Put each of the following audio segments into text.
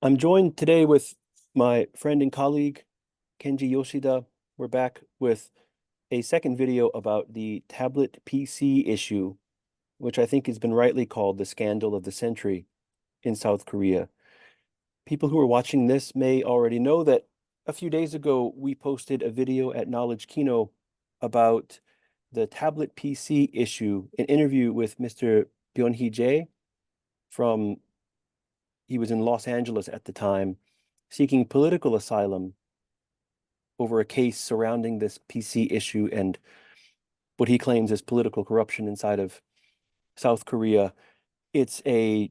I'm joined today with my friend and colleague, Kenji Yoshida. We're back with a second video about the tablet PC issue, which I think has been rightly called the scandal of the century in South Korea. People who are watching this may already know that a few days ago, we posted a video at Knowledge Kino about the tablet PC issue, an interview with Mr. Byun Hee-jae from, he was in Los Angeles at the time, seeking political asylum over a case surrounding this PC issue and what he claims is political corruption inside of South Korea. It's a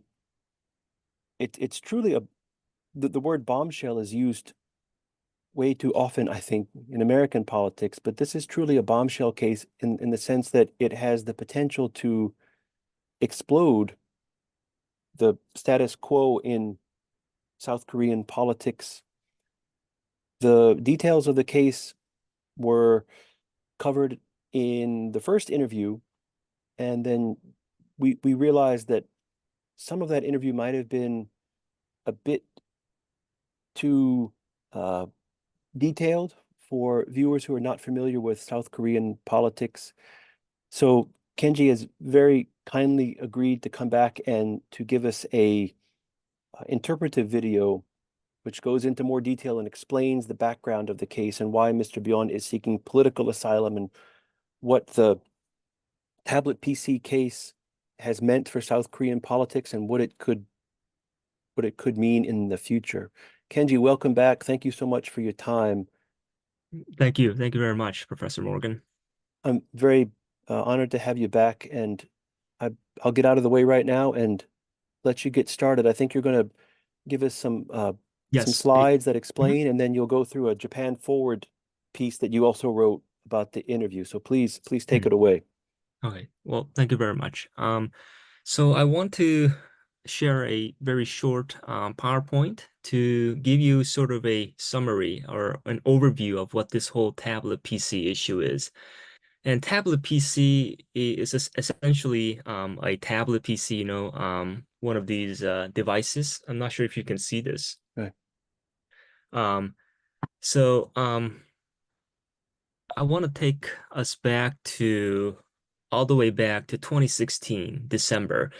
it's truly a the word bombshell is used way too often, I think, in American politics, but this is truly a bombshell case in the sense that it has the potential to explode the status quo in South Korean politics. The details of the case were covered in the first interview, and then we realized that some of that interview might have been a bit too detailed for viewers who are not familiar with South Korean politics. So Kenji has very kindly agreed to come back and to give us a interpretive video which goes into more detail and explains the background of the case and why Mr. Byun is seeking political asylum and what the tablet PC case has meant for South Korean politics and what it could mean in the future. Kenji, welcome back. Thank you so much for your time. Thank you. Thank you very much, Professor Morgan. I'm very honored to have you back, and I, I'll get out of the way right now and let you get started. I think you're going to give us some Yes. slides that Mhm. explain, and then you'll go through a Japan Forward piece that you also wrote about the interview. So please take Mhm. it away. Okay. Well, thank you very much. So I want to share a very short PowerPoint to give you sort of a summary or an overview of what this whole tablet PC issue is. And tablet PC is essentially a tablet PC, one of these devices. I'm not sure if you can see this. Right. Um, so I want to take us back to all the way back to 2016, December.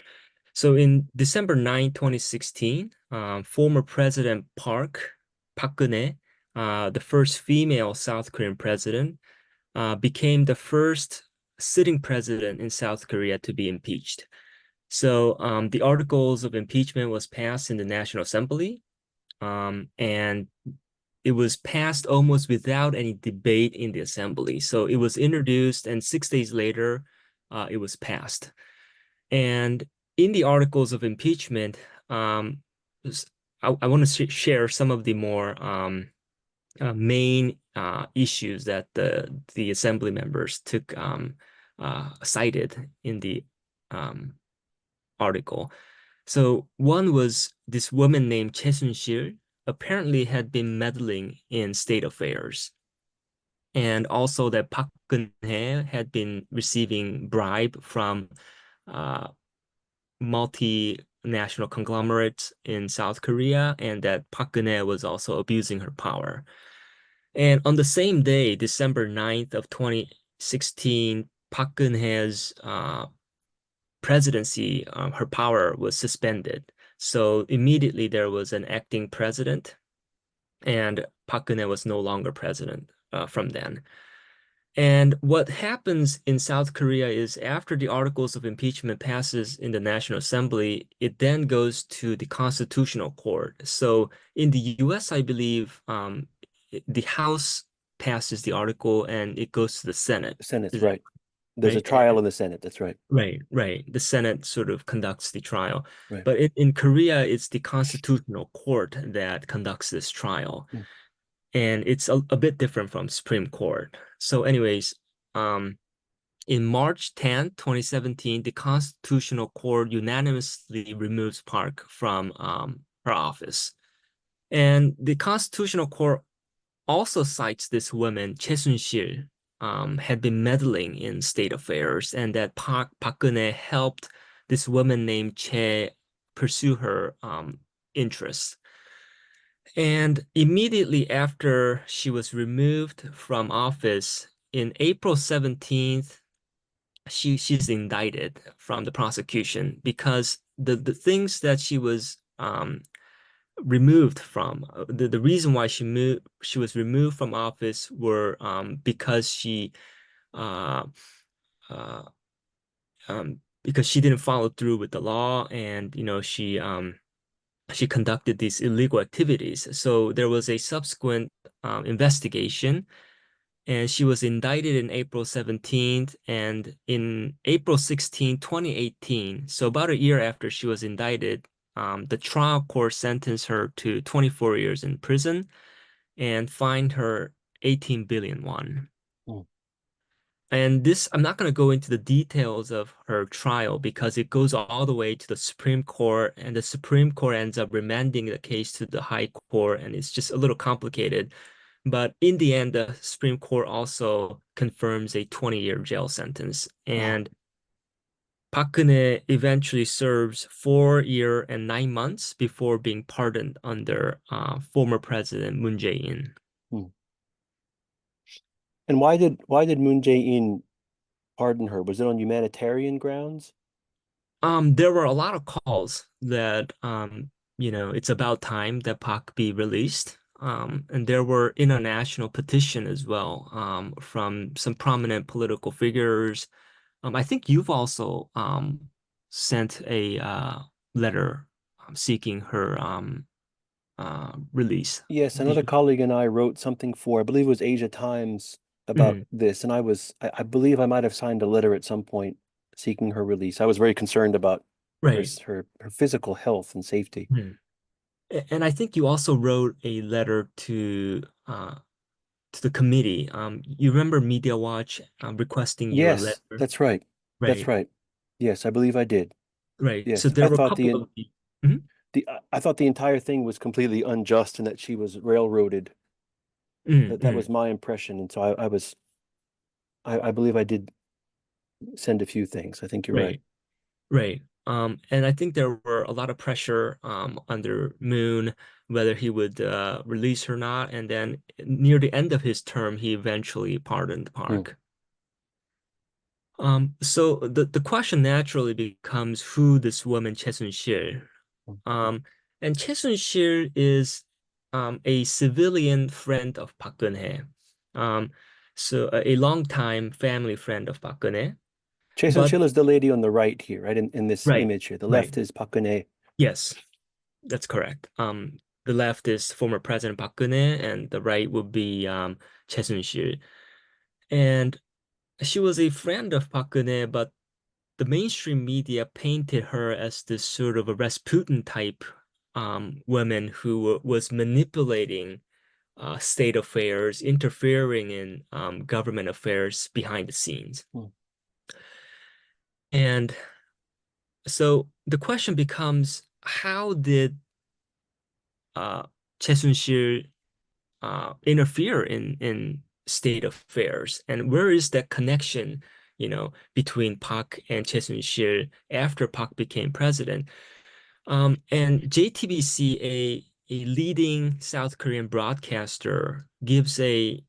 So in December 9, 2016, former President Park Geun-hye, the first female South Korean president, became the first sitting president in South Korea to be impeached. So the articles of impeachment was passed in the National Assembly, and it was passed almost without any debate in the assembly. So it was introduced, and 6 days later, it was passed. And in the articles of impeachment, I want to share some of the more main issues that the assembly members took cited in the um, article. So one was this woman named Choi Soon-sil apparently had been meddling in state affairs, and also that Park Geun-hye had been receiving bribe from uh, multinational conglomerates in South Korea, and that Park Geun-hye was also abusing her power. And on the same day, December 9th of 2016, Park Geun-hye's presidency, her power was suspended. So immediately there was an acting president, and Park Geun-hye was no longer president from then. And what happens in South Korea is after the articles of impeachment passes in the National Assembly, it then goes to the Constitutional Court. So in the US, I believe the House passes the article and it goes to the Senate. The Senate's Is that right. There's a right? trial in the Senate. That's right. Right. The Senate sort of conducts the trial. Right. But in Korea, it's the Constitutional Court that conducts this trial. Mm. And it's a bit different from Supreme Court. So anyways, um, in March 10th, 2017, the Constitutional Court unanimously removes Park from her office. And the Constitutional Court also cites this woman, Choi Soon-sil, had been meddling in state affairs, and that Park Geun-hye helped this woman named Che pursue her interests. And immediately after she was removed from office in April 17th, she's indicted from the prosecution because the things that she was removed from the reason why she was removed from office were because uh, uh, because she didn't follow through with the law and she conducted these illegal activities. So there was a subsequent investigation, and she was indicted in April 17th. And in April 16th, 2018, so about a year after she was indicted, the trial court sentenced her to 24 years in prison and fined her 18 billion won. Mm. And this, I'm not going to go into the details of her trial because it goes all the way to the Supreme Court, and the Supreme Court ends up remanding the case to the High Court, and it's just a little complicated. But in the end, the Supreme Court also confirms a 20-year jail sentence. Wow. And Park Geun-hye eventually serves 4 year and 9 months before being pardoned under former President Moon Jae-in. Mm. And why did Moon Jae-in pardon her? Was it on humanitarian grounds? There were a lot of calls that it's about time that Park be released. And there were international petition as well, from some prominent political figures. I think you've also sent a letter seeking her release. Yes, Did another you? colleague and I wrote something for, I believe it was Asia Times about Mm, this, and I believe I might have signed a letter at some point seeking her release. I was very concerned about right. her physical health and safety. Mm. And I think you also wrote a letter to the committee. You remember MediaWatch requesting your Yes, letter, that's right. That's right? right. Yes, I believe I did. Right. So Yes, there were a couple of Mhm. I thought the entire thing was completely unjust and that she was railroaded. That Mm. was my impression, and so I believe I did send a few things. I think you're right. Right. Right. And I think there were a lot of pressure under Moon whether he would release her or not. And then near the end of his term, he eventually pardoned Mm, Park. So the question naturally becomes who this woman Choi Soon-sil. mm. Um, and Choi Soon-sil is a civilian friend of Park Geun-hye. Um, so a longtime family friend of Park Geun-hye. Chae But Sun-sil is the lady on the right here, right? In this right, image here. The right. left is Park Geun-hye. Yes, that's correct. The left is former President Park Geun-hye, and the right would be Choi Soon-sil. And she was a friend of Park Geun-hye, but the mainstream media painted her as this sort of a Rasputin type woman who was manipulating state affairs, interfering in government affairs behind the scenes. Mm, And so the question becomes, how did Choi Soon-sil interfere in state affairs, and where is that connection, between Park and Choi Soon-sil after Park became president? And JTBC, a leading South Korean broadcaster, gives a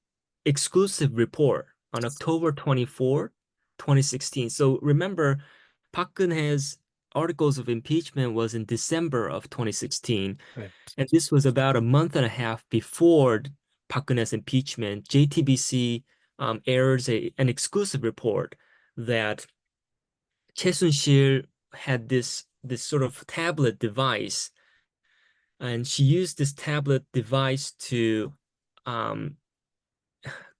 exclusive report on October 24th, 2016. So remember, Park Geun-hye's articles of impeachment was in December of 2016. right. And this was about a month and a half before Park Geun-hye's impeachment. JTBC airs an exclusive report that Choi Soon-sil had this sort of tablet device, and she used this tablet device to um,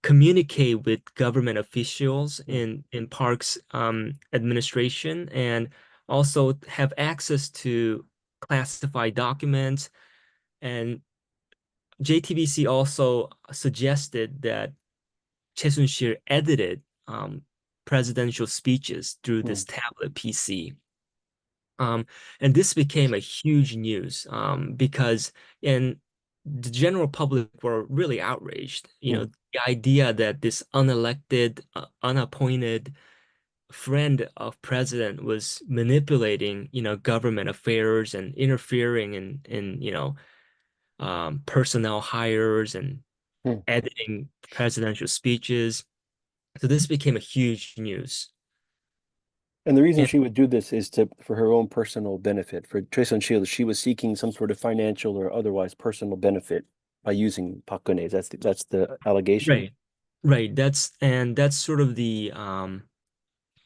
communicate with government officials Mm, in Park's administration, and also have access to classified documents. And JTBC also suggested that Choi Soon-sil edited presidential speeches through mm, this tablet PC. Um, and this became a huge news because in the general public were really outraged. mm, The idea that this unelected, unappointed friend of president was manipulating, government affairs and interfering in personnel hires and Hmm. editing presidential speeches. So this became a huge news. And the reason And she would do this is to for her own personal benefit. For Choi Sun-sil, she was seeking some sort of financial or otherwise personal benefit by using Park Geun-hye. That's the allegation. right, right. That's sort of the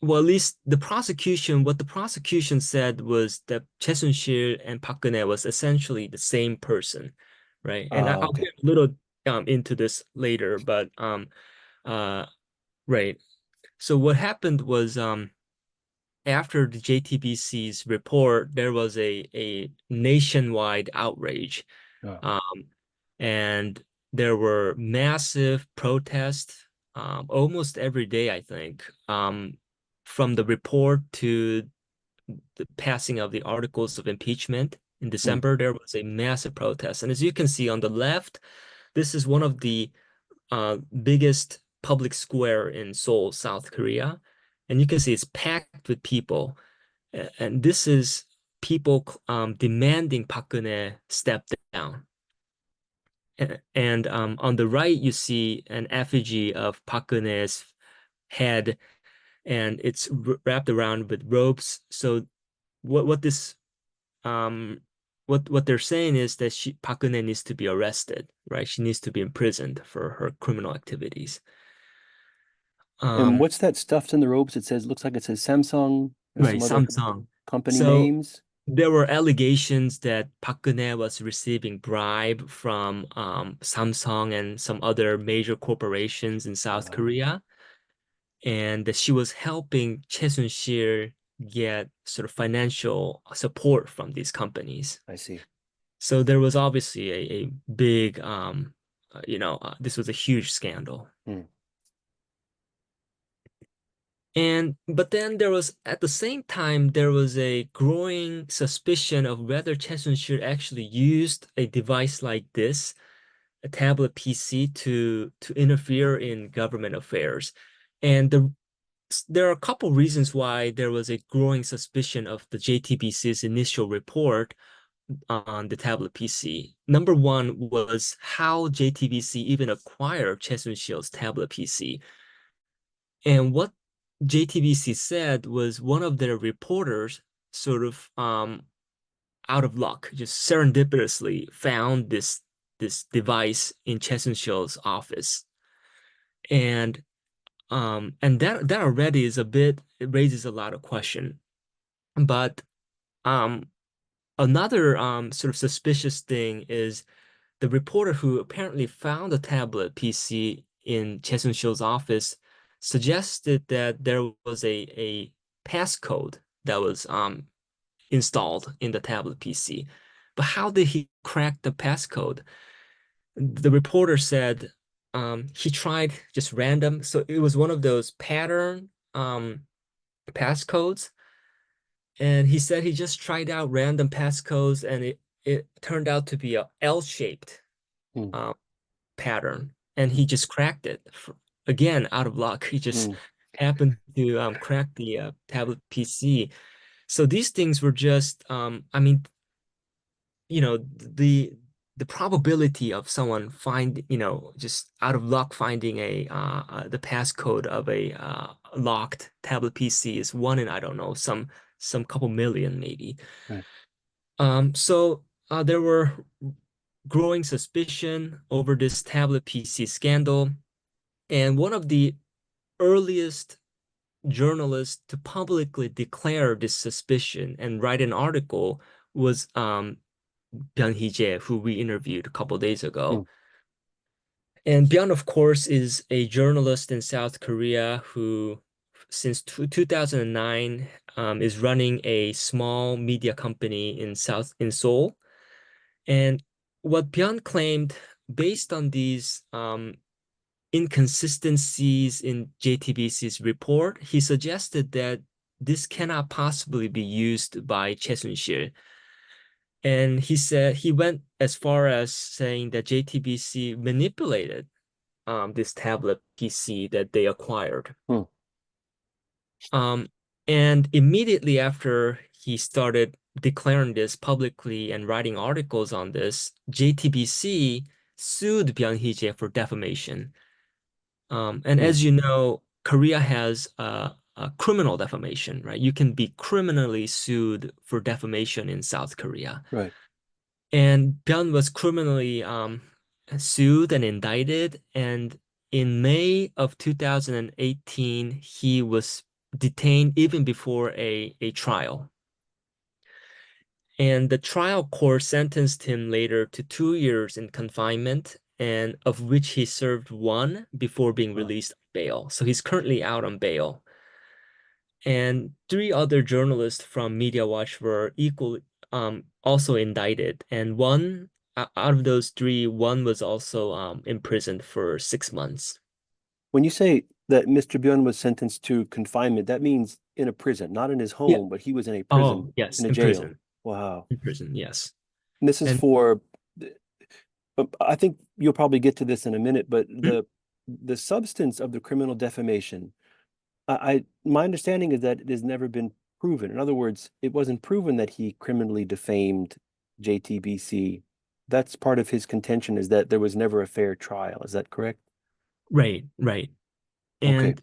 well, at least the prosecution, what the prosecution said was that Choi Soon-sil and Park Geun-hye was essentially the same person, right? And Ah, I'll okay. get a little into this later, but uh right. So what happened was after the JTBC's report, there was a nationwide outrage. Ah, Um, and there were massive protests almost every day, I think, from the report to the passing of the articles of impeachment. In hmm, December, there was a massive protest. And as you can see on the left, this is one of the biggest public square in Seoul, South Korea. And you can see it's packed with people. And this is people demanding Park Geun-hye step down. And on the right, you see an effigy of Park Geun-hye's head, and it's wrapped around with ropes. So what this what they're saying is that Park Geun-hye needs to be arrested, right? She needs to be imprisoned for her criminal activities. and Um, what's that stuffed in the ropes? Looks like it says Samsung and right, some other Samsung. company So names. there were allegations that Park Geun-hye was receiving bribe from Samsung and some other major corporations in South Ah, Korea, and that she was helping Choi Soon-sil get sort of financial support from these companies. I see. So there was obviously a big, this was a huge scandal. Hmm, And but then there was at the same time there was a growing suspicion of whether Choi Soon-sil actually used a device like this, a tablet PC, to interfere in government affairs. And there are a couple reasons why there was a growing suspicion of the JTBC's initial report on the tablet PC. Number one was how JTBC even acquired Choi Soon-sil's tablet PC. And what JTBC said was one of their reporters sort of out of luck, just serendipitously found this device in Choi Soon-sil's office. And that already is a bit, it raises a lot of question. But um another sort of suspicious thing is the reporter who apparently found a tablet PC in Choi Soon-sil's office suggested that there was a passcode that was installed in the tablet PC. But how did he crack the passcode? The reporter said he tried just random. So it was one of those pattern passcodes. And he said he just tried out random passcodes and it turned out to be a L-shaped hmm, um, pattern. And he just cracked it. Again, out of luck. He just hmm. happened to crack the tablet PC. So these things were just, I mean, the probability of someone just out of luck finding the passcode of a locked tablet PC is one in, I don't know, some couple million maybe. Right. So there were growing suspicion over this tablet PC scandal, and one of the earliest journalists to publicly declare this suspicion and write an article was Byun Hee-jae, who we interviewed a couple days Hmm, ago. And Byun, of course, is a journalist in South Korea who, since 2009, is running a small media company in Seoul. And what Byun claimed, based on these inconsistencies in JTBC's report, he suggested that this cannot possibly be used by Choi Soon-sil. And he said he went as far as saying that JTBC manipulated this tablet PC that they acquired. hmm. Um, and immediately after he started declaring this publicly and writing articles on this, JTBC sued Byun Hee-jae for defamation. And Hmm. as you know, Korea has a criminal defamation, right? You can be criminally sued for defamation in South Korea. Right. And Byun was criminally sued and indicted. And in May of 2018, he was detained even before a trial. And the trial court sentenced him later to 2 years in confinement, and of which he served one before being Wow. released on bail. So he's currently out on bail. And three other journalists from MediaWatch were equally also indicted. And one out of those three, one was also imprisoned for 6 months. When you say that Mr. Byun was sentenced to confinement, that means in a prison, not in his Yeah. home, but he was in a prison, Oh, yes, in a in jail. prison. Wow. In prison, yes. And this is And for, I think you'll probably get to this in a minute, but hmm, the substance of the criminal defamation, my understanding is that it has never been proven. In other words, it wasn't proven that he criminally defamed JTBC. That's part of his contention, is that there was never a fair trial. Is that correct? right, right. Okay.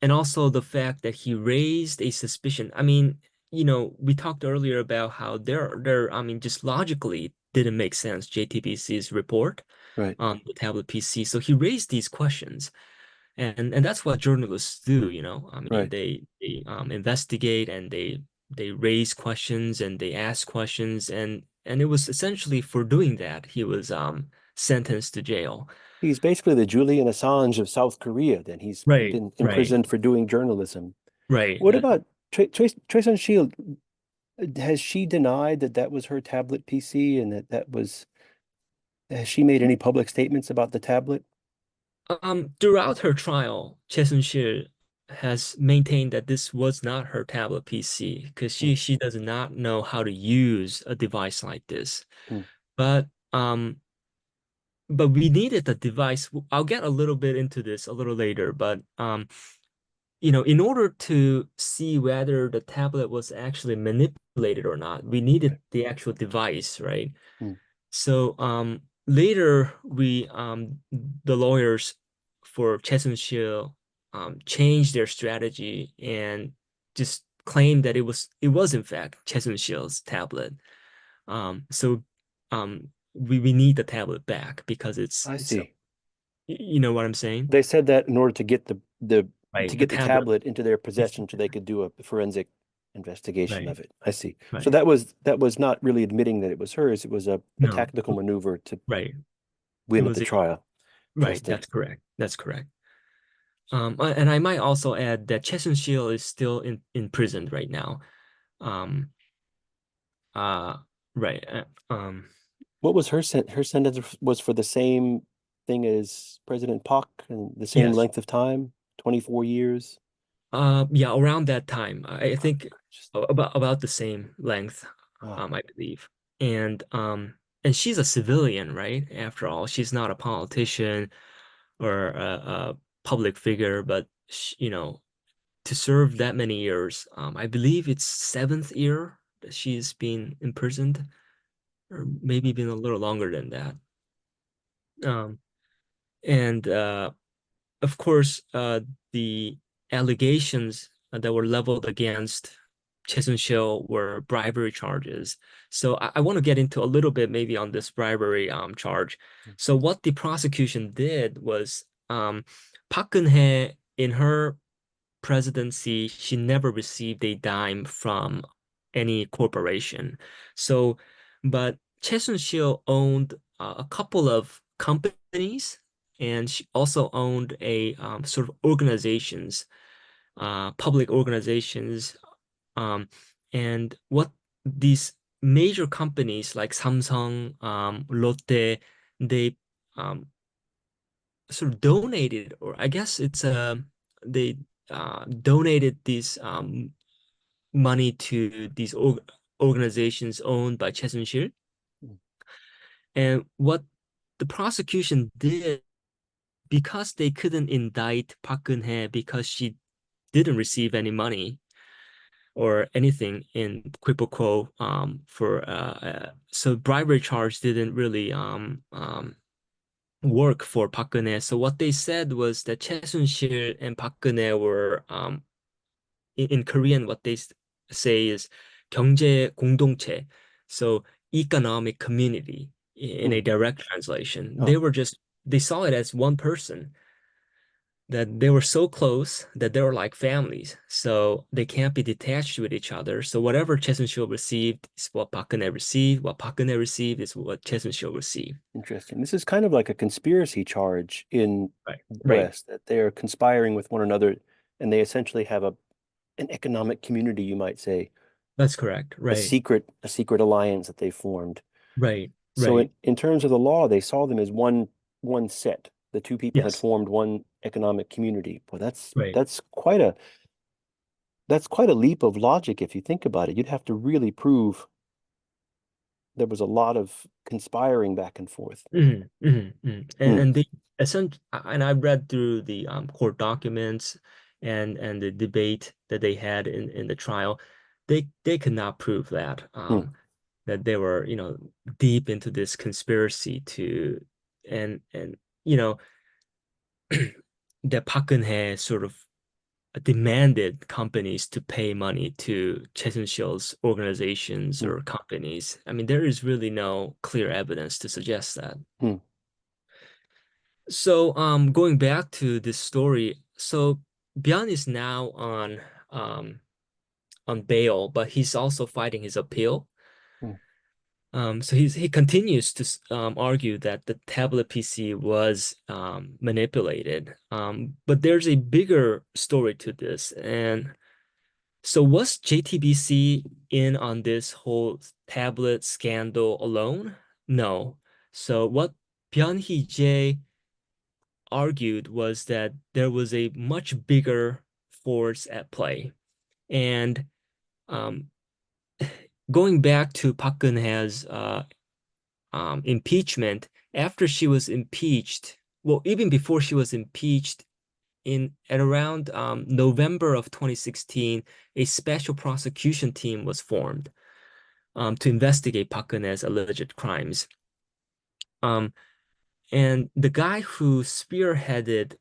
And also the fact that he raised a suspicion. I mean, we talked earlier about how I mean, just logically didn't make sense, JTBC's report Right. on the tablet PC. So he raised these questions. And that's what journalists do. I mean, Right. they investigate and they raise questions and they ask questions, and it was essentially for doing that he was sentenced to jail. He's basically the Julian Assange of South Korea. Then he's Right, been right, imprisoned for doing journalism. right. What about Trace Shield? Has she denied that that was her tablet PC and that was, has she made any public statements about the tablet? Throughout her trial, Choi has maintained that this was not her tablet PC because Mm, she does not know how to use a device like this. mm, But we needed a device. I'll get a little bit into this a little later, but in order to see whether the tablet was actually manipulated or not, we needed right. the actual device, right? Mm. So later the lawyers for Choi changed their strategy and just claimed that it was in fact Choi tablet. So we need the tablet back because I it's see. you know what I'm saying? They said that in order to get the to Right, the get the tablet. tablet into their possession so they could do a forensic investigation Right, of it. I see. So right. that was not really admitting that it was hers. It was a No, tactical maneuver to right. It win at was the a trial. right. Interesting. That's correct. That's correct. And I might also add that Choi is still in prison right now. Um, uh, right. What was her sentence was for the same thing as President Park and the same yes. length of time, 24 years. Yeah, around that time, I Wow. think about the same length, Wow. I believe. And she's a civilian, right? After all, she's not a politician or a public figure, but to serve that many years, I believe it's seventh year that she's been imprisoned, or maybe been a little longer than that. And of course, the allegations that were leveled against Choi were bribery charges. So I want to get into a little bit maybe on this bribery charge. So what the prosecution did was Park Geun-hye in her presidency, she never received a dime from any corporation. So, but Choi Soon-sil owned a couple of companies, and she also owned a sort of organizations, public organizations. Um, and what these major companies like Samsung, Lotte, they um, sort of donated, or I guess they donated this money to these organizations owned by Choi Soon-sil. Mm. And what the prosecution did, because they couldn't indict Park Geun-hye because she didn't receive any money, or anything in quid pro quo for so bribery charge didn't really work for Park Geun-hye. So what they said was that Chae Soon-sil and Park Geun-hye were in Korean what they say is 경제 공동체, so economic community in a Mm. direct translation. Oh, They saw it as one person, that they were so close that they were like families. So they can't be detached with each other. So whatever Chae Soon-sil received is what Park Geun-hye received. What Park Geun-hye received is what Chae Soon-sil received. interesting. This is kind of like a conspiracy charge in Right. the Right. West, that they are conspiring with one another and they essentially have an economic community, you might say, That's correct. Right. a secret alliance that they formed. Right. So Right. in terms of the law, they saw them as one set. The two people had Yes. formed one economic community. Well, Right. that's quite a leap of logic if you think about it. You'd have to really prove there was a lot of conspiring back and forth. Hmm. And the essentially, and I read through the court documents and the debate that they had in the trial. They could not prove that Hmm. that they were, deep into this conspiracy to and you know that Park Geun-hye sort of demanded companies to pay money to Chae Soon-sil's organizations Hmm. or companies. I mean, there is really no clear evidence to suggest that. Hmm. So, going back to this story, so Byun is now on bail, but he's also fighting his appeal. Hmm. So he continues to argue that the tablet PC was manipulated. But there's a bigger story to this. And so was JTBC in on this whole tablet scandal alone? No. So what Byun Hee-jae argued was that there was a much bigger force at play. And um, going back to Park Geun-hye's impeachment, after she was impeached, well, even before she was impeached, in at around November of 2016, a special prosecution team was formed to investigate Park Geun-hye's alleged crimes. Um, And the guy who spearheaded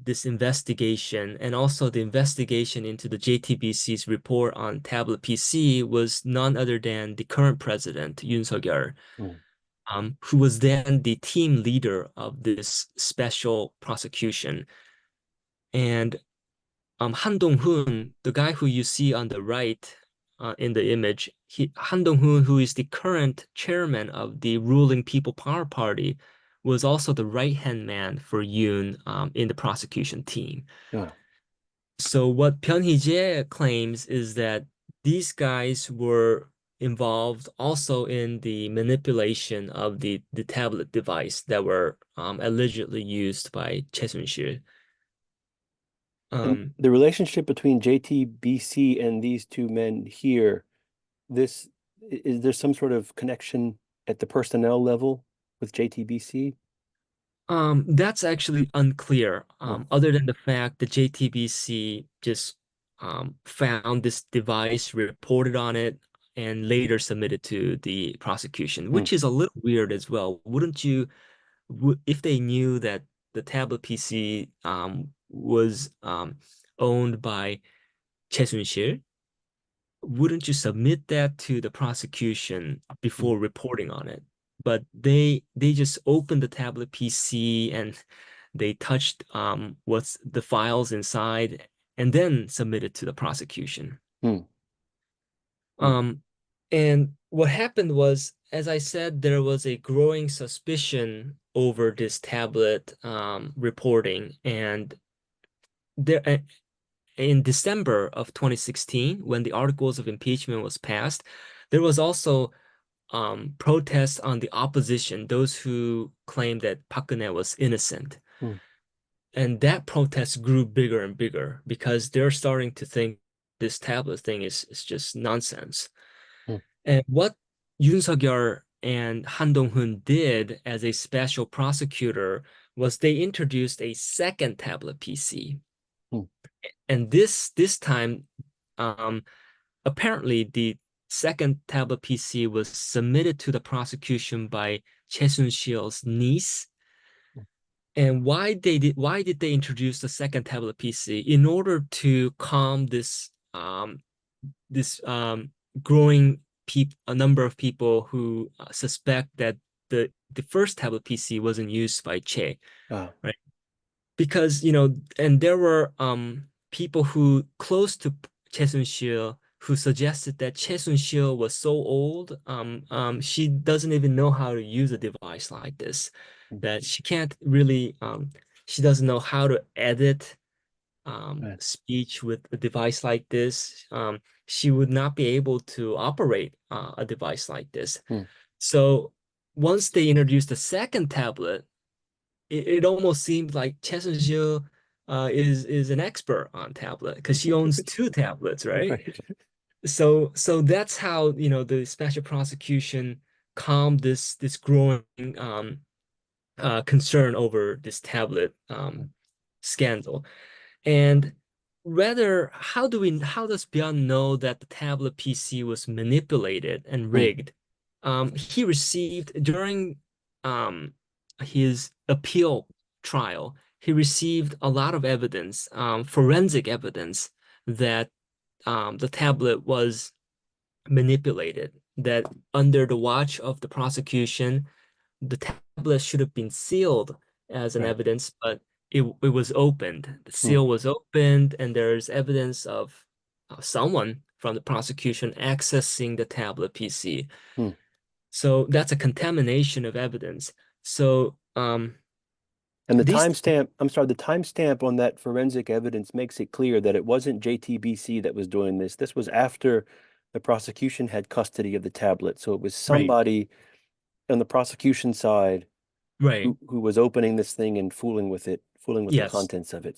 this investigation and also the investigation into the JTBC's report on tablet PC was none other than the current president, Yoon Suk-yeol, Hmm. who was then the team leader of this special prosecution. And Han Dong-hoon, the guy who you see on the right in the image, Han Dong-hoon, who is the current chairman of the ruling People Power Party, was also the right-hand man for Yoon in the prosecution team. Yeah. So what Byun Hee-jae claims is that these guys were involved also in the manipulation of the tablet device that were allegedly used by Chae Soon-sil. And Um, the relationship between JTBC and these two men here, this is there some sort of connection at the personnel level with JTBC? That's actually unclear, Oh. other than the fact that JTBC just found this device, reported on it, and later submitted to the prosecution, Hmm. which is a little weird as well. Wouldn't you, if they knew that the tablet PC was owned by Chae Soon-sil, wouldn't you submit that to the prosecution Hmm. before reporting on it? But they just opened the tablet PC and they touched what's the files inside and then submitted to the prosecution. Hmm. Hmm. Um, and what happened was, as I said, there was a growing suspicion over this tablet reporting, and there in December of 2016, when the articles of impeachment was passed, there was also protests on the opposition, those who claimed that Park Geun-hye was innocent. Hmm. And that protest grew bigger and bigger because they're starting to think this tablet thing is just nonsense. Hmm. And what Yoon Suk-yeol and Han Dong-hoon did as a special prosecutor was they introduced a second tablet PC. Hmm. And this time, um, apparently the second tablet PC was submitted to the prosecution by Choi Soon-sil's niece. And why did they introduce the second tablet PC? In order to calm this growing a number of people who suspect that the first tablet PC wasn't used by Che, Ah, right? Because and there were people who close to Che Soon-sil who suggested that Che Soon-sil was so old, she doesn't even know how to use a device like this, mm, that she can't really, she doesn't know how to edit right. speech with a device like this. She would not be able to operate a device like this. Mm. So once they introduced the second tablet, it almost seemed like Chesunju is an expert on tablet because she owns two tablets, right? Right. So that's how the special prosecution calmed this growing concern over this tablet Mm, scandal. And rather, how does Byun know that the tablet PC was manipulated and mm, rigged? He received during his appeal trial, he received a lot of evidence, forensic evidence that the tablet was manipulated, that under the watch of the prosecution, the tablet should have been sealed as an right. evidence, but it was opened. The Mm, seal was opened, and there's evidence of someone from the prosecution accessing the tablet PC. mm. So that's a contamination of evidence. So And the these timestamp, I'm sorry, the timestamp on that forensic evidence makes it clear that it wasn't JTBC that was doing this. This was after the prosecution had custody of the tablet. So it was right, somebody on the prosecution side right, who was opening this thing and fooling with it, fooling with the yes. contents of it.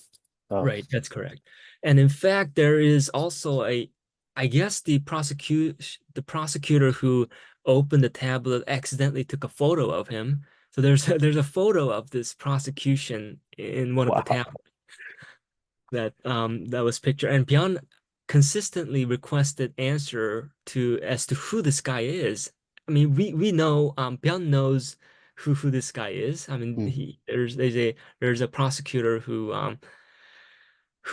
Oh, Right, that's correct. And in fact, there is also I guess the prosecutor who opened the tablet accidentally took a photo of him. So there's a photo of this prosecution in one of the wow. tab that was pictured. And Byun consistently requested answer to as to who this guy is. I mean, we know Byun knows who this guy is. I mean, Mm, there's a prosecutor who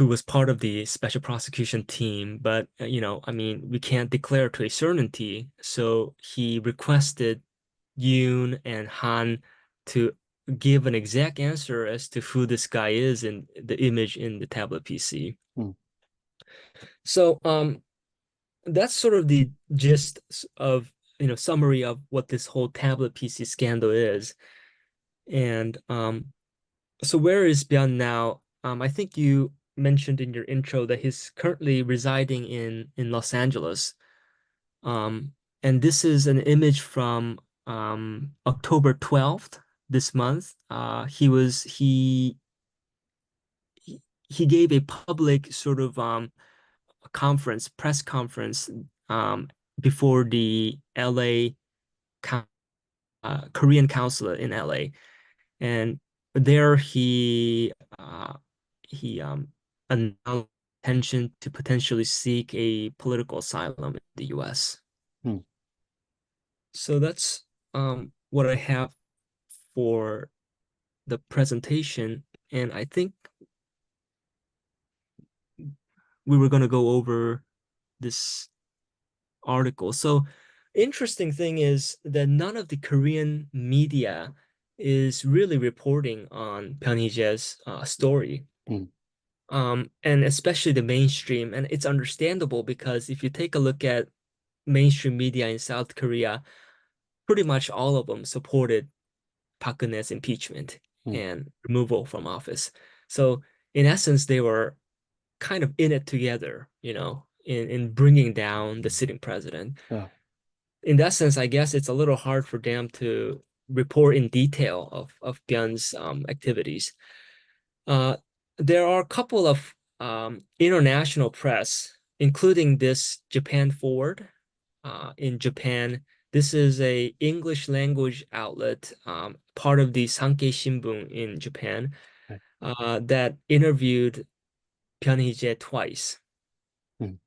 was part of the special prosecution team, but I mean, we can't declare to a certainty. So he requested Yoon and Han to give an exact answer as to who this guy is in the image in the tablet PC. mm, So that's sort of the gist of summary of what this whole tablet PC scandal is. And so where is Byun now? I think you mentioned in your intro that he's currently residing in Los Angeles. Um, and this is an image from October 12th this month. He gave a public sort of press conference um, before the LA Korean consulate in LA. And there he announced intention to potentially seek a political asylum in the US. mm. So that's what I have for the presentation, and I think we were going to go over this article. So interesting thing is that none of the Korean media is really reporting on Byun Hee-jae's story. Mm, And especially the mainstream. And it's understandable because if you take a look at mainstream media in South Korea, pretty much all of them supported Park Geun-hye's impeachment mm. and removal from office. So in essence, they were kind of in it together, in bringing down the sitting president. Oh, In that sense, I guess it's a little hard for them to report in detail of Byun's activities. Uh, there are a couple of international press, including this Japan Forward in Japan. This is a English language outlet, part of the Sankei Shimbun in Japan, right. that interviewed Byun Hee-jae twice. Mm,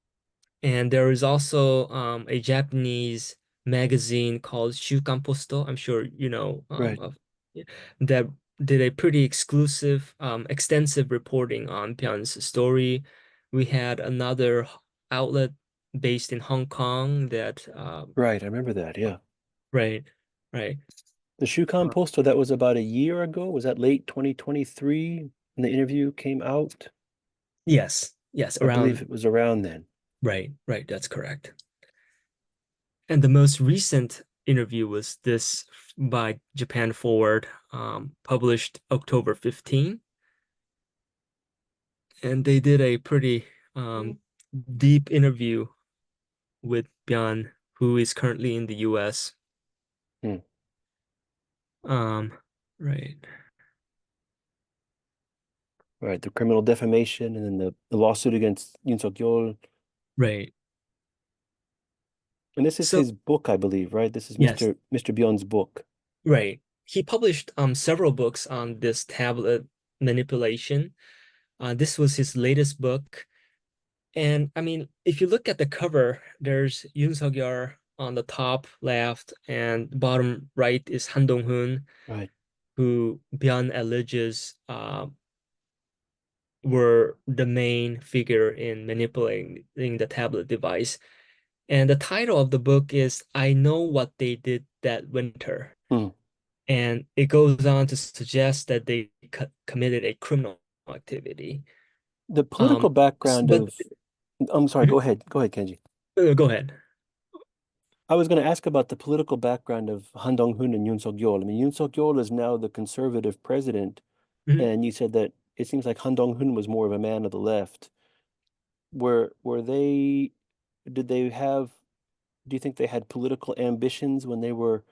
And there is also a Japanese magazine called Shukan Posto. I'm sure you know Right. of that did a pretty exclusive, extensive reporting on Byun's story. We had another outlet based in Hong Kong that Right. I remember that. Yeah. right, right. The Shukan Uh, Posto, that was about a year ago. Was that late 2023 when the interview came out? yes, yes, I believe around it was around then. right, right, that's correct. And the most recent interview was this by Japan Forward, published October 15. And they did a pretty deep interview with Byun, who is currently in the US. Hmm. Um, right, Right. The criminal defamation and then the lawsuit against Yoon Suk-yeol. right. And this is So, his book, I believe, right? This is yes, Mr. Byun's book. right. He published several books on this tablet manipulation. This was his latest book. And I mean, if you look at the cover, there's Yoon Suk-yeol on the top left, and bottom right is Han Dong-hoon, Right. who Byun alleges were the main figure in manipulating the tablet device. And the title of the book is I Know What They Did That Winter. Hmm. And it goes on to suggest that they committed a criminal activity. The political background But of, I'm sorry, go ahead. Go ahead, Kenji. go ahead. I was going to ask about the political background of Han Dong-hoon and Yoon Suk-yeol. I mean, Yoon Suk-yeol is now the conservative president, Mhm. and you said that it seems like Han Dong-hoon was more of a man of the left. Were they, did they have, do you think they had political ambitions when they were,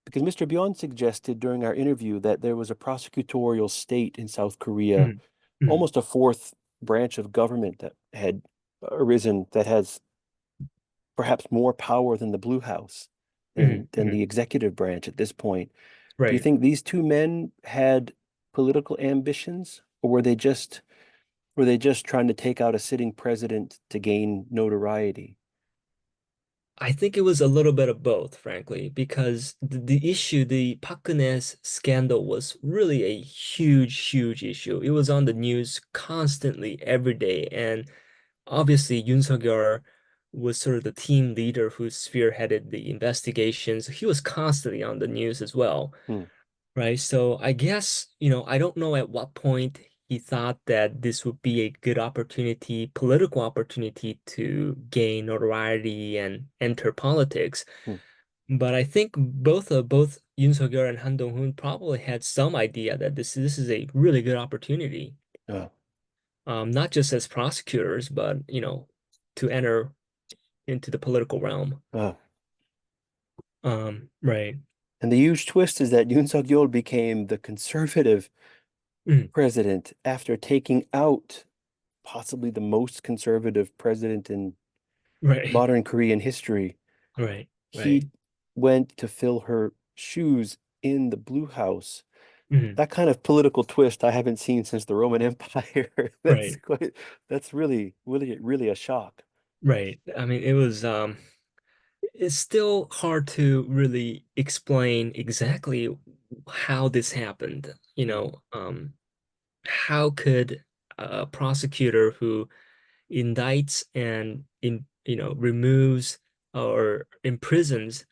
because Mr. Byun suggested during our interview that there was a prosecutorial state in South Korea, Mhm. Mhm. almost a fourth branch of government that had arisen that has perhaps more power than the Blue House Mhm. than Mhm. the executive branch at this point. Do you Right. think these two men had political ambitions, or were they just trying to take out a sitting president to gain notoriety? I think it was a little bit of both, frankly, because the issue, the Park Geun-hye scandal was really a huge, huge issue. It was on the news constantly every day. And obviously, Yoon Suk-yeol was sort of the team leader who spearheaded the investigations. He was constantly on the news as well. Hmm. Right. So I guess, I don't know at what point he thought that this would be a good opportunity, political opportunity to gain notoriety and enter politics. Hmm. But I think both Yoon Suk-yeol and Han Dong-hoon probably had some idea that this is a really good opportunity, Uh, not just as prosecutors, but to enter into the political realm. uh. Right. And the huge twist is that Yoon Suk-yeol became the conservative Mm, president after taking out possibly the most conservative president in right. modern Korean history. Right. Right. He went to fill her shoes in the Blue House. Mhm. That kind of political twist I haven't seen since the Roman Empire. That's Right. quite, that's really, really, really a shock. Right. I mean, it's still hard to really explain exactly how this happened. Hmm. How could a prosecutor who indicts and removes or imprisons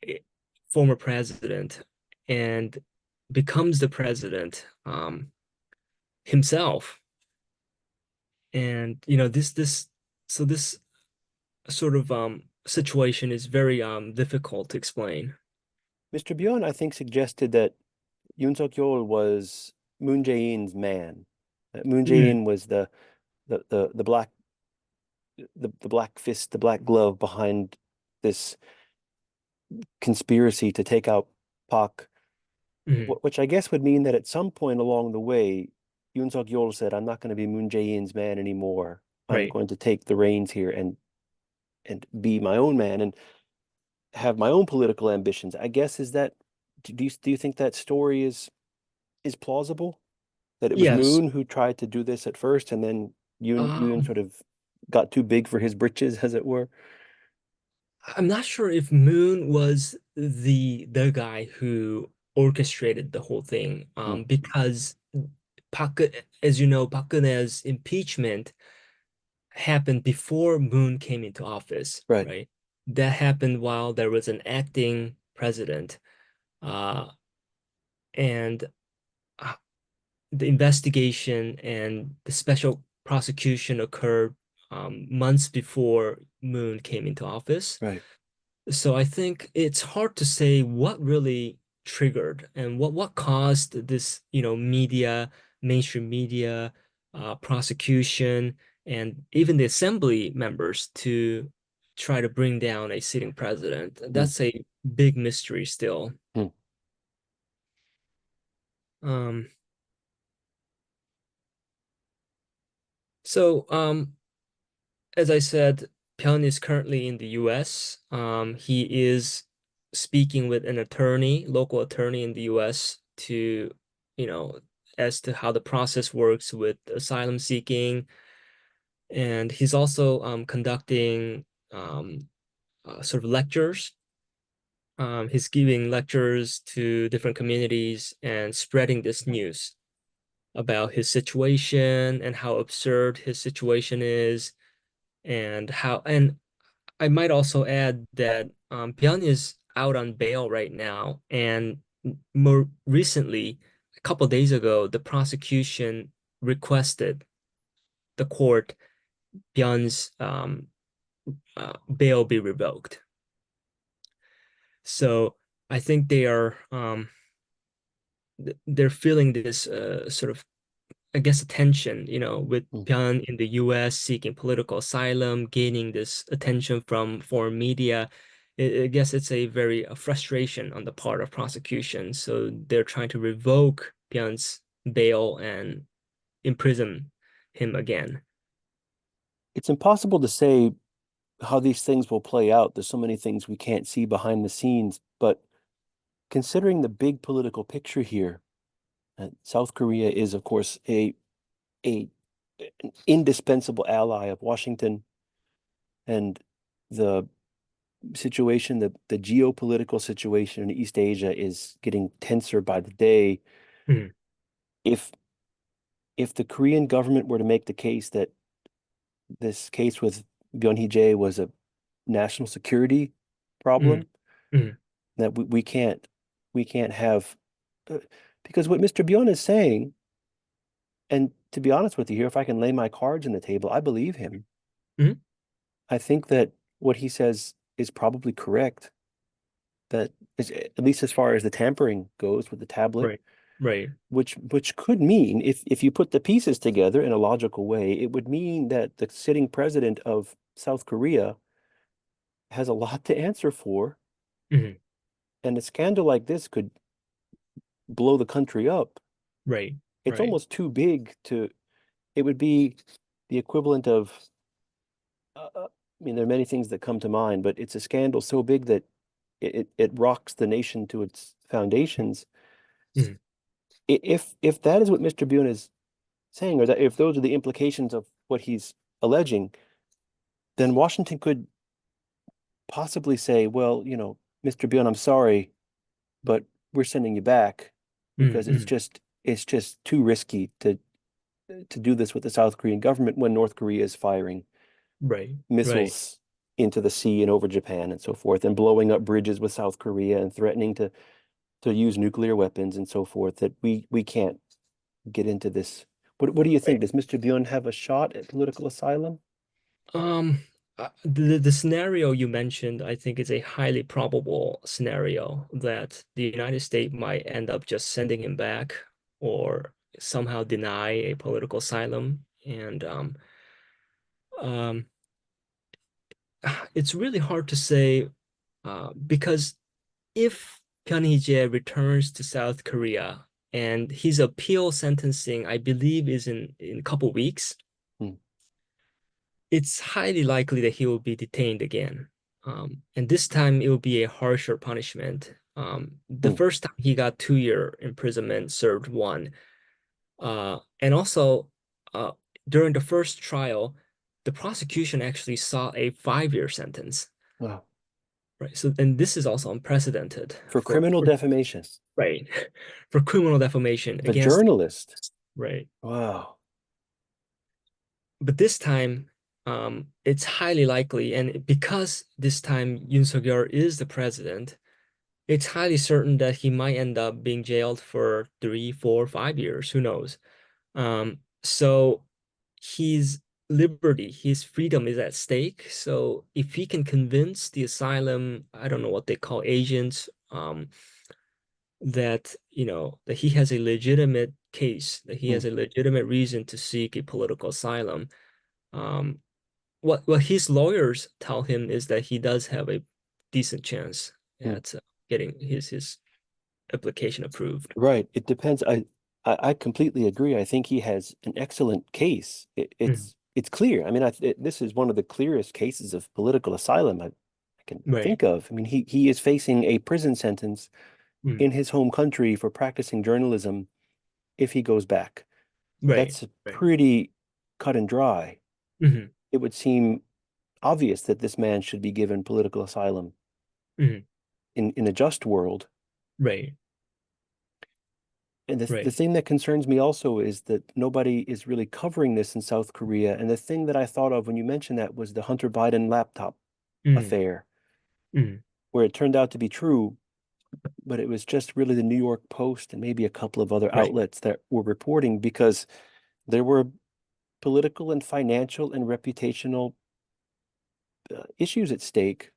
a former president and becomes the president himself? And this sort of situation is very difficult to explain. Mr. Byun, I think, suggested that Yoon Suk-yeol was Moon Jae-in's man. That Moon Mm, Jae-in was the black the black fist, the black glove behind this conspiracy to take out Park, mhm. which I guess would mean that at some point along the way, Yoon Suk-yeol said, "I'm not going to be Moon Jae-in's man anymore. I'm Right. going to take the reins here and be my own man and have my own political ambitions." I guess is that do you think that story is plausible? That it was Yes. Moon who tried to do this at first, and then Yoon Um, sort of got too big for his britches, as it were. I'm not sure if Moon was the guy who orchestrated the whole thing, Hmm. because Park, as you know, Park Geun-hye's impeachment happened before Moon came into office, Right, right? That happened while there was an acting president, uh, and uh, the investigation and the special prosecution occurred months before Moon came into office. right. So I think it's hard to say what really triggered and what caused this, mainstream media, prosecution, and even the assembly members to try to bring down a sitting president. Hmm. That's a big mystery still. Hmm. Um, so as I said, Pyun is currently in the US. He is speaking with an attorney, local attorney in the US to, you know, as to how the process works with asylum seeking. And he's also conducting sort of lectures. He's giving lectures to different communities and spreading this news about his situation and how absurd his situation is and I might also add that Byun is out on bail right now, and more recently, a couple of days ago, the prosecution requested the court Byun's bail be revoked. So I think they're feeling this sort of, I guess, attention, with Hmm. Pyun in the US seeking political asylum, gaining this attention from foreign media. I guess it's a very frustration on the part of prosecution. So they're trying to revoke Pyun's bail and imprison him again. It's impossible to say how these things will play out. There's so many things we can't see behind the scenes, but considering the big political picture here, South Korea is, of course, a an indispensable ally of Washington, and the the geopolitical situation in East Asia is getting tenser by the day. Mhm, If if the Korean government were to make the case that this case with Byun Hee-jae was a national security mhm, problem, mhm, that we can't have because what Mr. Byun is saying, and to be honest with you here, if I can lay my cards on the table, I believe him. mhm. I think that what he says is probably correct. That is, at least as far as the tampering goes with the tablet, Right, right. which could mean, if you put the pieces together in a logical way, it would mean that the sitting president of South Korea has a lot to answer for, Mhm, and a scandal like this could blow the country up. right, It's right. almost too big to, it would be the equivalent of, I mean, there are many things that come to mind, but it's a scandal so big that it rocks the nation to its foundations. Mhm, If that is what Mr. Byun is saying, or that if those are the implications of what he's alleging, then Washington could possibly say, well, Mr. Byun, I'm sorry, but we're sending you back mhm, because mhm. it's just too risky to do this with the South Korean government when North Korea is firing Right, right. missiles into the sea and over Japan and so forth, and blowing up bridges with South Korea and threatening to use nuclear weapons and so forth, that we can't get into this. What do you think? Right. Does Mr. Byun have a shot at political asylum? Um, the scenario you mentioned, I think, is a highly probable scenario that the United States might end up just sending him back or somehow deny a political asylum. And um, it's really hard to say because if Pyun Hee-jae returns to South Korea and his appeal sentencing, I believe, is in a couple weeks, Hmm. it's highly likely that he will be detained again. And this time it will be a harsher punishment. The Hmm. first time he got 2 year imprisonment, served one. And also, uh, during the first trial, the prosecution actually saw a 5-year sentence, Wow. right? So, and this is also unprecedented For criminal defamation right, for criminal defamation of a against, journalist. right. Wow. But this time, it's highly likely, and because this time Yoon Suk-yeol is the president, it's highly certain that he might end up being jailed for 3, 4, 5 years. Who knows? So his liberty, his freedom is at stake. So if he can convince the asylum, I don't know what they call agents, that that he has a legitimate case, that he Hmm. has a legitimate reason to seek a political asylum. Um, what his lawyers tell him is that he does have a decent chance Hmm. at getting his application approved. Right. It depends. I completely agree. I think he has an excellent case. Mm. It's clear. I mean, this is one of the clearest cases of political asylum I can Right. think of. I mean, he is facing a prison sentence Mm. in his home country for practicing journalism if he goes back. Right. That's Right. pretty cut and dry. Hmm. It would seem obvious that this man should be given political asylum Hmm. in a just world. Right. And the Right. thing that concerns me also is that nobody is really covering this in South Korea. And the thing that I thought of when you mentioned that was the Hunter Biden laptop Mm. affair, Mm. where it turned out to be true, but it was just really the New York Post and maybe a couple of other Right. outlets that were reporting because there were political and financial and reputational issues at stake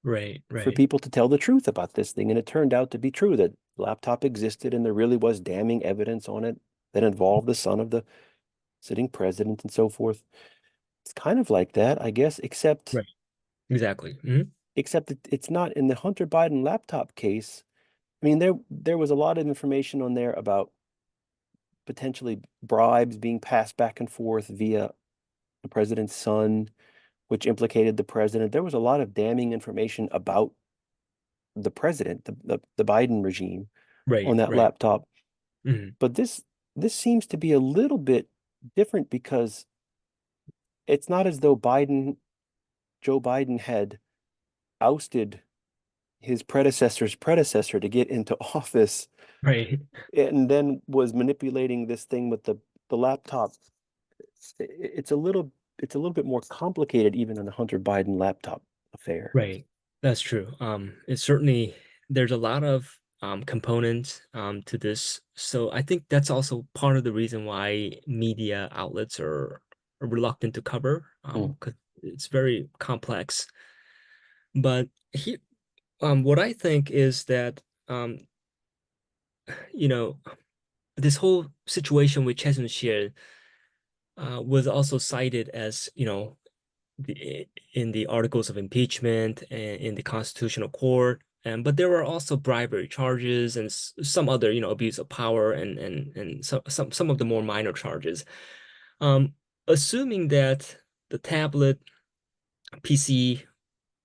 Right. for Right. people to tell the truth about this thing. And it turned out to be true that the laptop existed and there really was damning evidence on it that involved the son of the sitting president and so forth. It's kind of like that, I guess, Right. Exactly. Hmm. except that it's not in the Hunter Biden laptop case. I mean, there was a lot of information on there about potentially bribes being passed back and forth via the president's son, which implicated the president. There was a lot of damning information about the president, the Biden regime on Right. that Right. laptop. Hmm. But this seems to be a little bit different because it's not as though Joe Biden had ousted his predecessor's predecessor to get into office Right. and then was manipulating this thing with the laptop. It's a little bit more complicated even in the Hunter Biden laptop affair. Right. That's true. It's certainly there's a lot of components to this. So I think that's also part of the reason why media outlets are reluctant to cover, Mm, 'cause it's very complex. But what I think is that you know, this whole situation with Choi was also cited as, in the articles of impeachment and in the constitutional court. And but there were also bribery charges and some other, abuse of power and some of the more minor charges. Um, Assuming that the tablet PC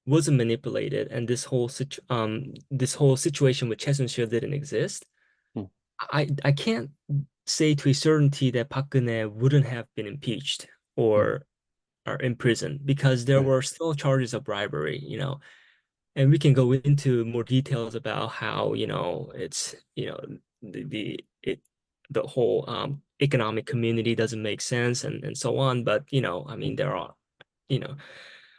wasn't manipulated and this whole situation with Choi didn't exist, mm, I can't say to a certainty that Park Geun-hye wouldn't have been impeached mm, or imprisoned because there right. were still charges of bribery. And we can go into more details about how, it's, the whole economic community doesn't make sense and so on. But, I mean, Mm, there are, you know,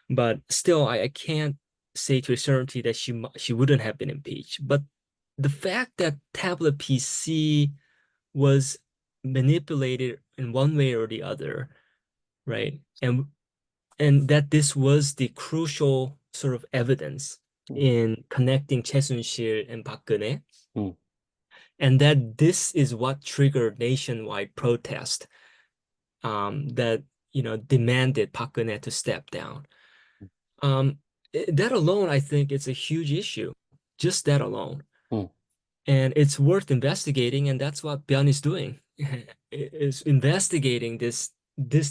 but still, I can't say to a certainty that she wouldn't have been impeached. But the fact that tablet PC was manipulated in one way or the other, right? And that this was the crucial sort of evidence mm, in connecting Choi and Park Geun-hye, mm, and that this is what triggered nationwide protest that demanded Park Geun-hye to step down. Um, that alone, I think, is a huge issue. Just that alone. mm, And it's worth investigating, and that's what Byun is doing, is investigating this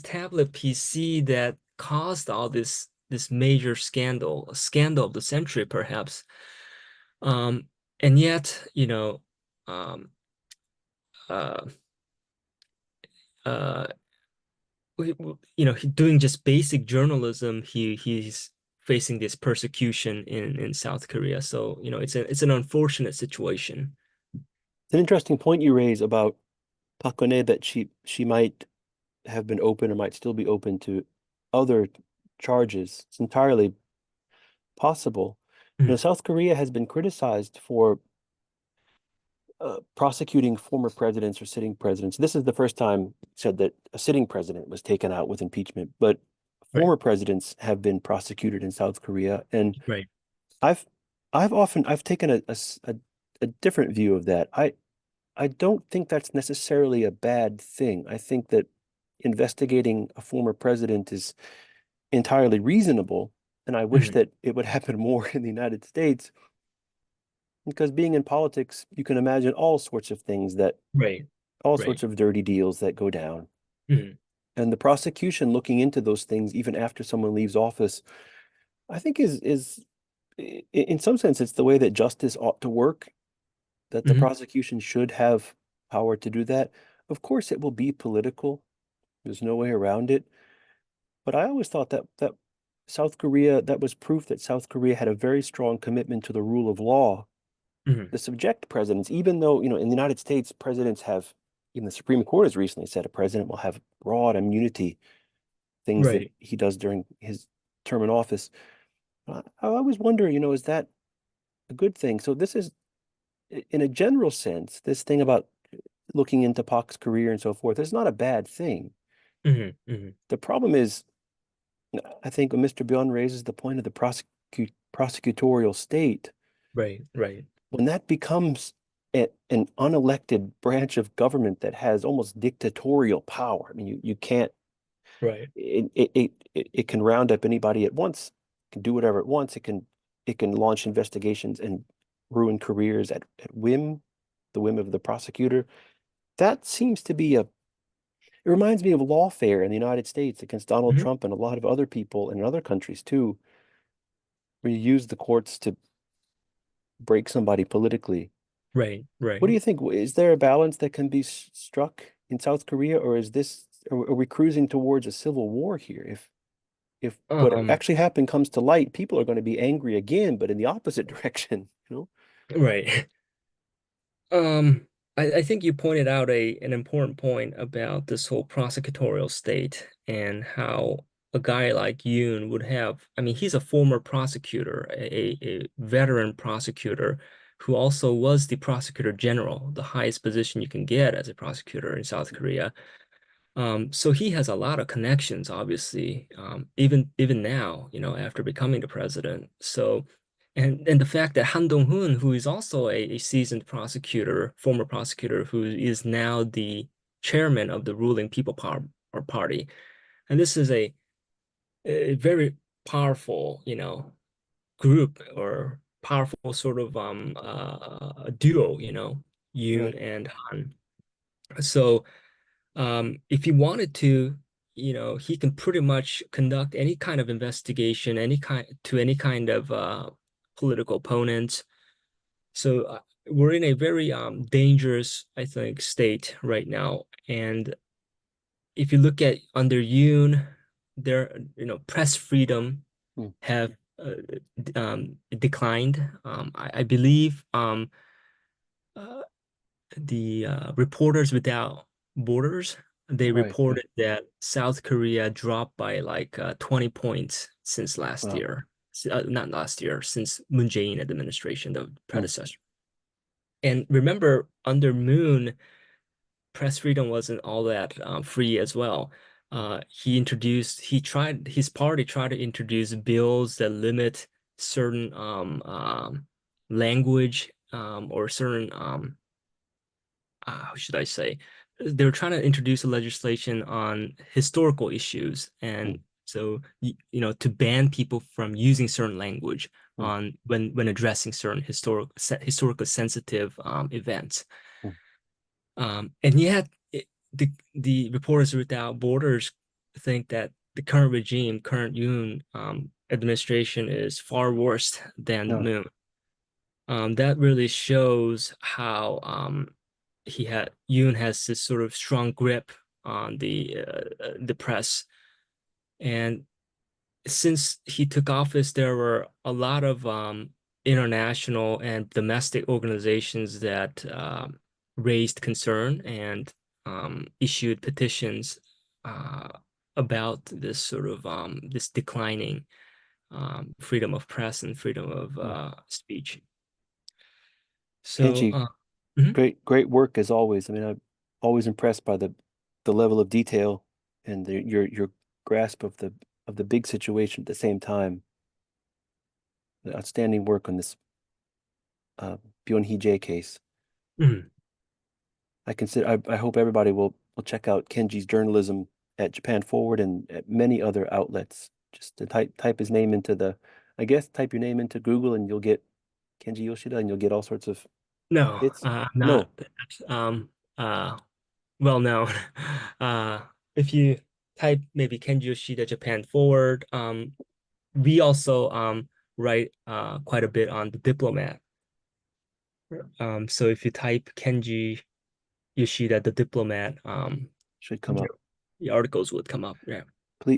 tablet PC that caused all this major scandal, a scandal of the century, perhaps. Um, and yet, um, uh, uh, doing just basic journalism, he's facing this persecution in South Korea. So, it's an unfortunate situation. It's an interesting point you raise about Park Geun-hye, that she might have been open or might still be open to other charges. It's entirely possible. Mhm. South Korea has been criticized for prosecuting former presidents or sitting presidents. This is the first time said that a sitting president was taken out with impeachment, but Right, former presidents have been prosecuted in South Korea. And right. I've I've taken a different view of that. I don't think that's necessarily a bad thing. I think that investigating a former president is entirely reasonable, and I wish Mhm. that it would happen more in the United States, because being in politics, you can imagine all sorts of things that Right, all right. sorts of dirty deals that go down. Mhm. And the prosecution looking into those things even after someone leaves office, I think is in some sense it's the way that justice ought to work, that the Mhm. prosecution should have power to do that. Of course, it will be political. There's no way around it. But I always thought that South Korea, that was proof that South Korea had a very strong commitment to the rule of law. Mhm. The subject presidents, even though, in the United States, presidents have, even the Supreme Court has recently said a president will have broad immunity, things that Right. he does during his term in office. I always wonder, is that a good thing? So this is, in a general sense, this thing about looking into Park's career and so forth, it's not a bad thing. Mhm. Mhm. The problem is, I think when Mr. Byun raises the point of the prosecutorial state, Right, right, when that becomes an unelected branch of government that has almost dictatorial power, I mean, you can't, right. it can round up anybody at once, it can do whatever it wants, it can launch investigations and ruin careers at whim, the whim of the prosecutor. That seems to be it reminds me of lawfare in the United States against Donald Mhm. Trump and a lot of other people in other countries too, where you use the courts to break somebody politically. Right, What do right. you think? Is there a balance that can be struck in South Korea, or are we cruising towards a civil war here? If what Um, actually happened comes to light, people are going to be angry again, but in the opposite direction, you know? right. I think you pointed out an important point about this whole prosecutorial state and how a guy like Yoon would have, I mean, he's a former prosecutor, a veteran prosecutor who also was the prosecutor general, the highest position you can get as a prosecutor in South Korea. So he has a lot of connections, obviously, even now, after becoming the president. So, and the fact that Han Dong-hoon, who is also a seasoned prosecutor, former prosecutor, who is now the chairman of the ruling People Power or Party, and this is a very powerful, group or powerful sort of duo, Yoon Right. and Han. So. If he wanted to, he can pretty much conduct any kind of investigation, any kind of political opponents. So we're in a very dangerous, I think, state right now. And if you look at under Yoon, their press freedom Mm. have declined. I believe uh, the Reporters Without Borders, they Right. reported that South Korea dropped by like 20 points since last Wow. year. Not last year, since Moon Jae-in administration, the Mm. predecessor. And remember, under Moon, press freedom wasn't all that free as well. His party tried to introduce bills that limit certain language or certain how should I say, they were trying to introduce a legislation on historical issues, Mm. and so to ban people from using certain language Mm. on when addressing certain historically sensitive events. Mm. And yet, the Reporters Without Borders think that the current regime, current Yoon administration, is far worse than No. Moon. That really shows how Yoon has this sort of strong grip on the press. And since he took office, there were a lot of international and domestic organizations that raised concern and issued petitions uh, about this sort of this declining freedom of press and freedom of Mm. speech. So, Kenji, mhm. great work as always. I mean, I'm always impressed by the level of detail and your grasp of the big situation at the same time. The outstanding work on this uh, Byun Hee-jae case. Mhm. I hope everybody will check out Kenji's journalism at Japan Forward and at many other outlets. Just to type his name into I guess type your name into Google and you'll get Kenji Yoshida and you'll get all sorts of No, hits. I'm not No, um, uh, well known. Uh, if you type maybe Kenji Yoshida Japan Forward, we also write quite a bit on the diplomat. So if you type Kenji Yoshida the diplomat, should come the up. the articles would come up. Yeah.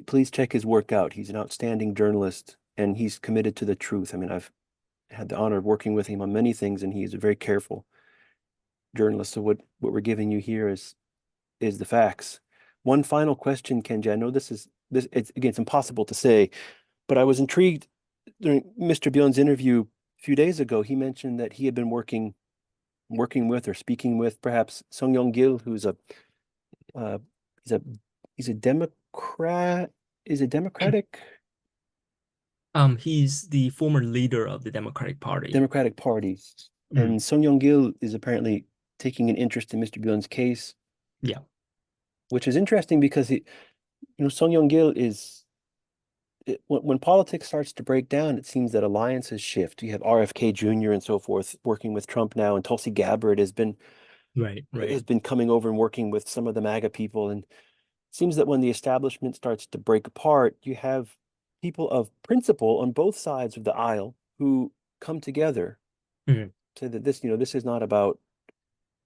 Please check his work out. He's an outstanding journalist and he's committed to the truth. I mean, I've had the honor of working with him on many things and he's a very careful journalist. So what we're giving you here is the facts. One final question, Kenji. I know this it's again it's impossible to say, but I was intrigued during Mr. Byun's interview a few days ago. He mentioned that he had been working with or speaking with perhaps Sung Yong-gil, who's uh, he's a he's a Democrat, is a Democratic He's the former leader of the Democratic Party. Democratic Party, Mm, and Sung Yong-gil is apparently taking an interest in Mr. Byun's case, yeah, which is interesting because Sung Yong-gil when politics starts to break down, it seems that alliances shift. You have RFK Jr. and so forth working with Trump now, and Tulsi Gabbard right, right. has been coming over and working with some of the MAGA people. And it seems that when the establishment starts to break apart, you have people of principle on both sides of the aisle who come together Mhm, to that this is not about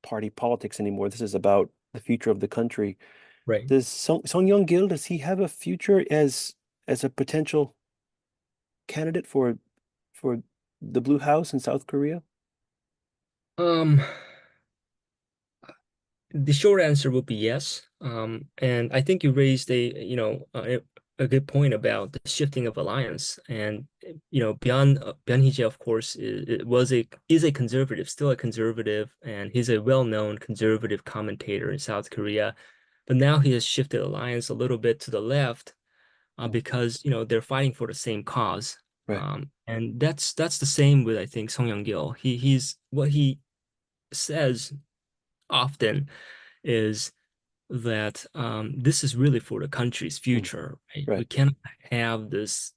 party politics anymore. This is about the future of the country. right. Does Sung Yong-gil, does he have a future as a potential candidate for the Blue House in South Korea? Um, The short answer would be yes. And I think you raised a good point about the shifting of alliance. And Byun Hee-jae, of course, is a conservative, still a conservative, and he's a well-known conservative commentator in South Korea. But now he has shifted alliance a little bit to the left because they're fighting for the same cause. Right. And that's the same with I think Song Young-gil. He's what he says often is that this is really for the country's Mm, future, right? We right. cannot have this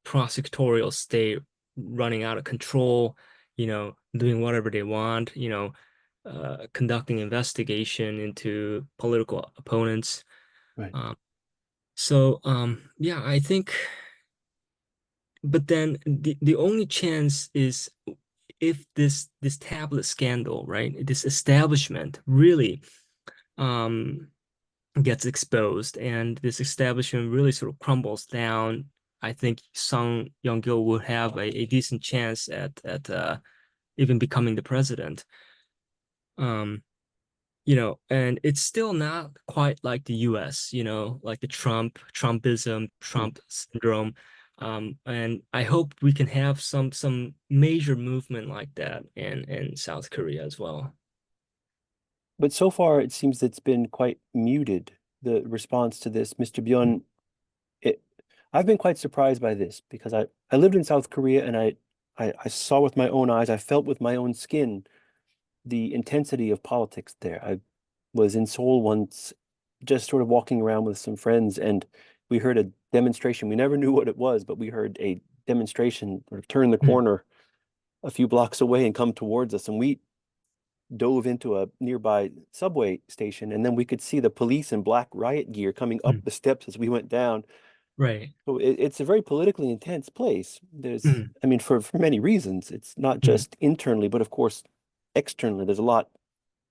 prosecutorial state running out of control, doing whatever they want, conducting investigation into political opponents. Right. Um, yeah, I think, but then the only chance is if this tablet scandal, right? This establishment really um gets exposed and this establishment really sort of crumbles down, I think Sung Yong-gil would have a decent chance at even becoming the president. Um, and it's still not quite like the US, like the Trumpism, Mm. Trump syndrome. And I hope we can have some major movement like that in South Korea as well. But so far, it seems it's been quite muted, the response to this. Mr. Byun, it, I've been quite surprised by this because I lived in South Korea and I saw with my own eyes, I felt with my own skin the intensity of politics there. I was in Seoul once, just sort of walking around with some friends, and we heard a demonstration. We never knew what it was, but we heard a demonstration sort of turn the Mm, corner a few blocks away and come towards us. And we dove into a nearby subway station, and then we could see the police in black riot gear coming up mm, the steps as we went down. right. So it's a very politically intense place. Mm, I mean, for many reasons. It's not mm, just internally, but of course externally. There's a lot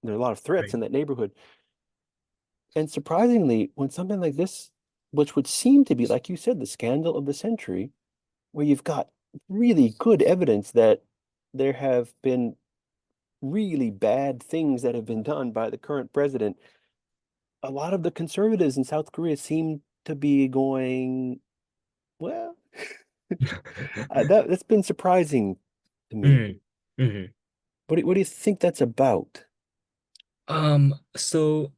of threats right. in that neighborhood. And surprisingly, when something like this, which would seem to be, like you said, the scandal of the century, where you've got really good evidence that there have been really bad things that have been done by the current president, a lot of the conservatives in South Korea seem to be going, well, that's been surprising to me. Mm, mhm. What do you think that's about? So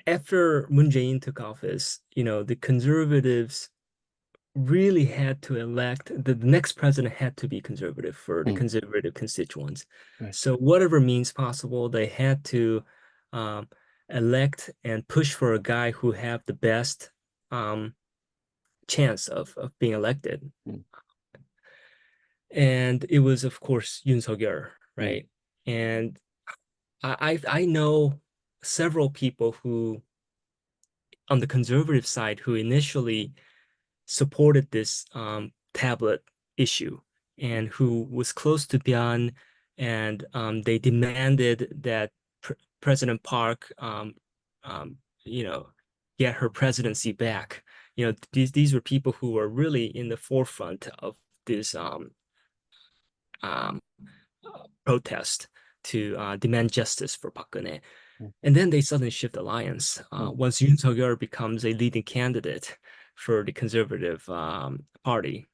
after Moon Jae-in took office, the conservatives really had to elect the next president had to be conservative for the Hmm, conservative constituents. right. So whatever means possible, they had to um, elect and push for a guy who have the best um, chance of being elected. Hmm, And it was, of course, Yoon Suk-yeol, hmm, right? And I know several people who on the conservative side who initially supported this tablet issue hmm, and who was close to Byun, and they demanded that President Park, um, you know, get her presidency back. These were people who were really in the forefront of this um, protest to demand justice for Park Geun-hye. hmm, And then they suddenly shift alliance hmm. once Yoon Suk-yeol becomes a leading candidate for the Conservative Party.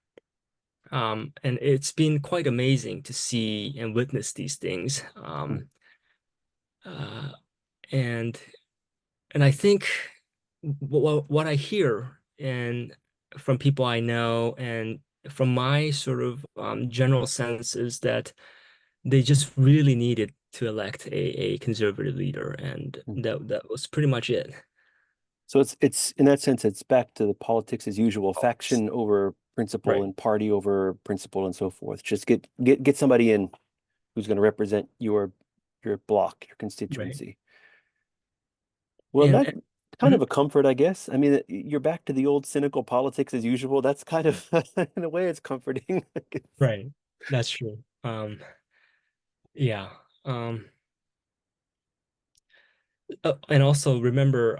And it's been quite amazing to see and witness these things. Hmm. Uh, and and I think what I hear and from people I know and from my sort of general sense is that they just really needed to elect a conservative leader, and Hmm. that was pretty much it. So it's in that sense, it's back to the politics as usual, faction over principle Right, and party over principle and so forth. Just get somebody in who's going to represent your block, your right. constituency. Well, And, that's and kind of mhm, a comfort, I guess. I mean, you're back to the old cynical politics as usual. That's kind of, in a way, it's comforting. I guess. right, that's true. Yeah. Um, and also remember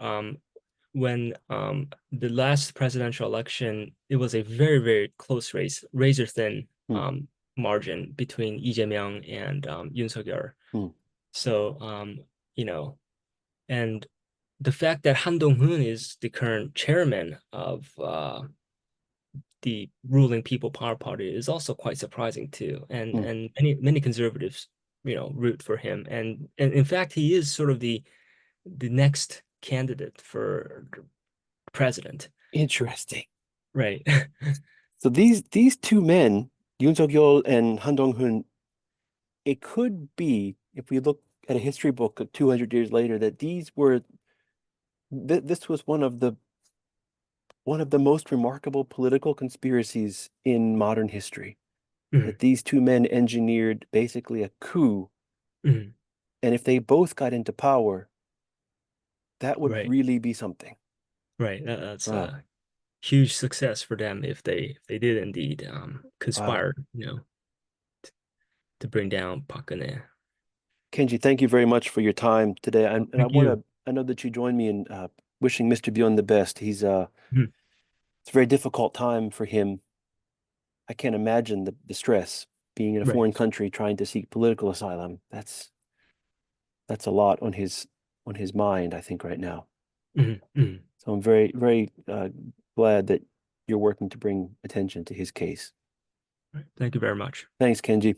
when the last presidential election, it was a very, very close race, razor thin Hmm, margin between Lee Jae-myung and Yoon Suk-yeol. hmm. So, you know, and the fact that Han Dong-hoon is the current chairman of the ruling People Power Party is also quite surprising too. And Hmm. and many conservatives, root for him. And in fact, he is sort of the next candidate for president. Interesting. Right. So these two men, Yoon Suk-yeol and Han Dong-hoon, it could be, if we look at a history book of 200 years later, that this was one of the most remarkable political conspiracies in modern history. Mhm, That these two men engineered basically a coup, mhm. and if they both got into power, that would Right. really be something. Right. That's Wow. a huge success for them if they did indeed Wow. conspire, to bring down Park Geun-hye. Kenji, thank you very much for your time today. And Thank you. I know that you joined me in wishing Mr. Byun the best. Mhm. It's a very difficult time for him. I can't imagine the stress being in a Right. foreign country trying to seek political asylum. That's a lot on his mind, I think, right now. Mhm, mhm. So I'm very, very glad that you're working to bring attention to his case. Right. Thank you very much. Thanks, Kenji.